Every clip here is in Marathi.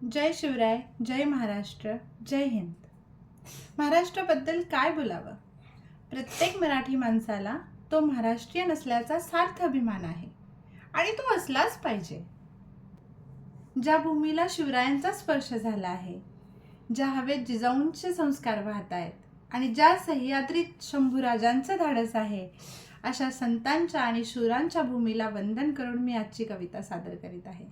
जय शिवराय, जय महाराष्ट्र, जय हिंद. महाराष्ट्राबद्दल काय बोलावं? प्रत्येक मराठी माणसाला तो महाराष्ट्रीयन असल्याचा सार्थ अभिमान आहे आणि तो असलाच पाहिजे. ज्या भूमीला शिवरायांचा स्पर्श झाला आहे, ज्या हवेत जिजाऊंचे संस्कार वाहत आहेत आणि ज्या सह्याद्रीत शंभूराजांचं धाडस आहे, अशा संतांच्या आणि शूरांच्या भूमीला वंदन करून मी आजची कविता सादर करीत आहे.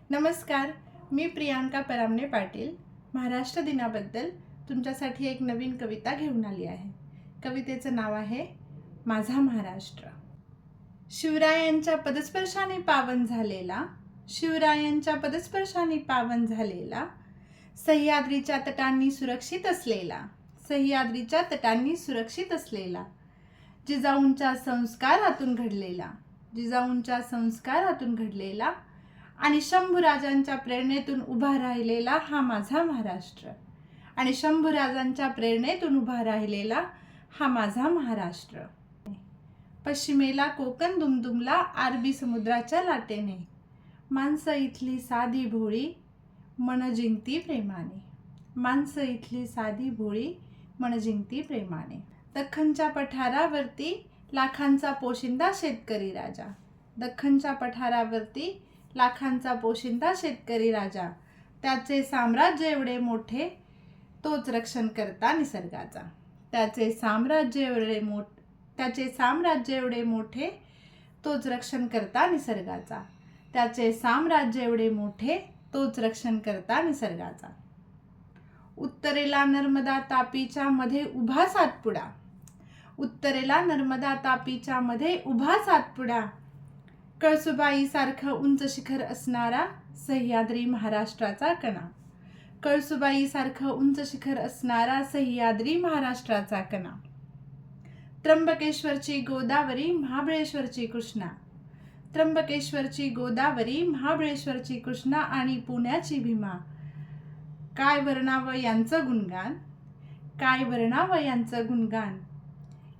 नमस्कार, मी प्रियांका परामने पाटील. महाराष्ट्र दिनाबद्दल तुमच्यासाठी एक नवीन कविता घेऊन आली आहे. कवितेचं नाव आहे माझा महाराष्ट्र. शिवरायांच्या पदस्पर्शाने पावन झालेला, शिवरायांच्या पदस्पर्शाने पावन झालेला, सह्याद्रीच्या तटांनी सुरक्षित असलेला, सह्याद्रीच्या तटांनी सुरक्षित असलेला, जिजाऊंच्या संस्कारातून घडलेला, जिजाऊंच्या संस्कारातून घडलेला आणि शंभूराजांच्या प्रेरणेतून उभा राहिलेला हा माझा महाराष्ट्र, आणि शंभूराजांच्या प्रेरणेतून उभा राहिलेला हा माझा महाराष्ट्र. पश्चिमेला कोकण दुमदुमला अरबी समुद्राच्या लाटेने, माणसं इथली साधी भोळी मन जिंकती प्रेमाने, माणसं इथली साधी भोळी मन जिंकती प्रेमाने. दख्खनच्या पठारावरती लाखांचा पोशिंदा शेतकरी राजा, दख्खनच्या पठारावरती लाखांचा पोशिंदा शेतकरी राजा, त्याचे साम्राज्य एवढे मोठे तोच रक्षण करता निसर्गाचा, त्याचे साम्राज्य एवढे मोठे तोच रक्षण करता निसर्गाचा, त्याचे साम्राज्य एवढे मोठे तोच रक्षण करता निसर्गाचा. उत्तरेला नर्मदा तापीच्या मध्ये उभा सातपुडा, उत्तरेला नर्मदा तापीच्या मध्ये उभा सातपुडा, कळसुबाई सारखं उंच शिखर असणारा सह्याद्री महाराष्ट्राचा कणा, कळसुबाई सारखं उंच शिखर असणारा सह्याद्री महाराष्ट्राचा कणा. त्र्यंबकेश्वरची गोदावरी महाबळेश्वरची कृष्णा, त्र्यंबकेश्वरची गोदावरी महाबळेश्वरची कृष्णा आणि पुण्याची भीमा, काय वर्णावं यांचं गुणगान, काय वर्णावं यांचं गुणगान,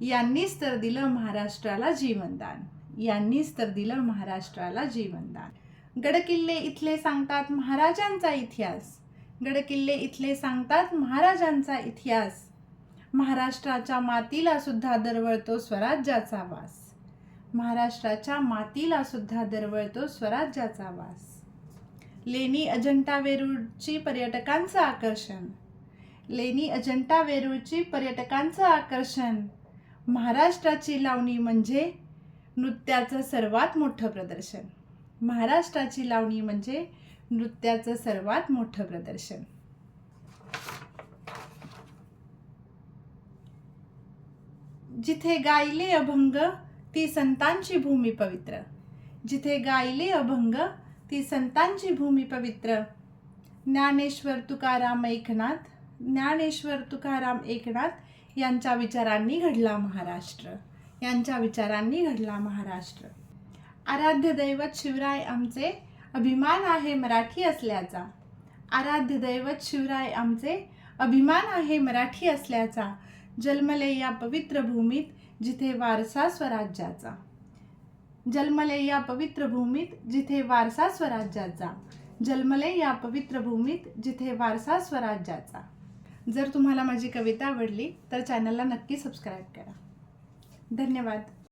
यांनीच तर दिलं महाराष्ट्राला जीवनदान, यांनीच तर दिलं महाराष्ट्राला जीवनदान. गडकिल्ले इथले सांगतात महाराजांचा इतिहास, गडकिल्ले इथले सांगतात महाराजांचा इतिहास, महाराष्ट्राच्या मातीला सुद्धा दरवळतो स्वराज्याचा वास, महाराष्ट्राच्या मातीला सुद्धा दरवळतो स्वराज्याचा वास. लेणी अजंठा वेरूळची पर्यटकांचं आकर्षण, लेणी अजंठा वेरूळची पर्यटकांचं आकर्षण, महाराष्ट्राची लावणी म्हणजे नृत्याचं सर्वात मोठं प्रदर्शन, महाराष्ट्राची लावणी म्हणजे नृत्याचं सर्वात मोठं प्रदर्शन. जिथे गायले अभंग ती संतांची भूमी पवित्र, जिथे गायले अभंग ती संतांची भूमी पवित्र. ज्ञानेश्वर तुकाराम एकनाथ, ज्ञानेश्वर तुकाराम एकनाथ यांच्या विचारांनी घडला महाराष्ट्र, यांच्या विचारांनी घडला महाराष्ट्र. आराध्य दैवत शिवराय आमचे, अभिमान आहे मराठी असल्याचा, आराध्य दैवत शिवराय आमचे, अभिमान आहे मराठी असल्याचा. जन्मले या पवित्र भूमीत जिथे वारसा स्वराज्याचा, जन्मले या पवित्र भूमीत जिथे वारसा स्वराज्याचा, जन्मले या पवित्र भूमीत जिथे वारसा स्वराज्याचा. जर तुम्हाला माझी कविता आवडली तर चॅनलला नक्की सबस्क्राईब करा. धन्यवाद.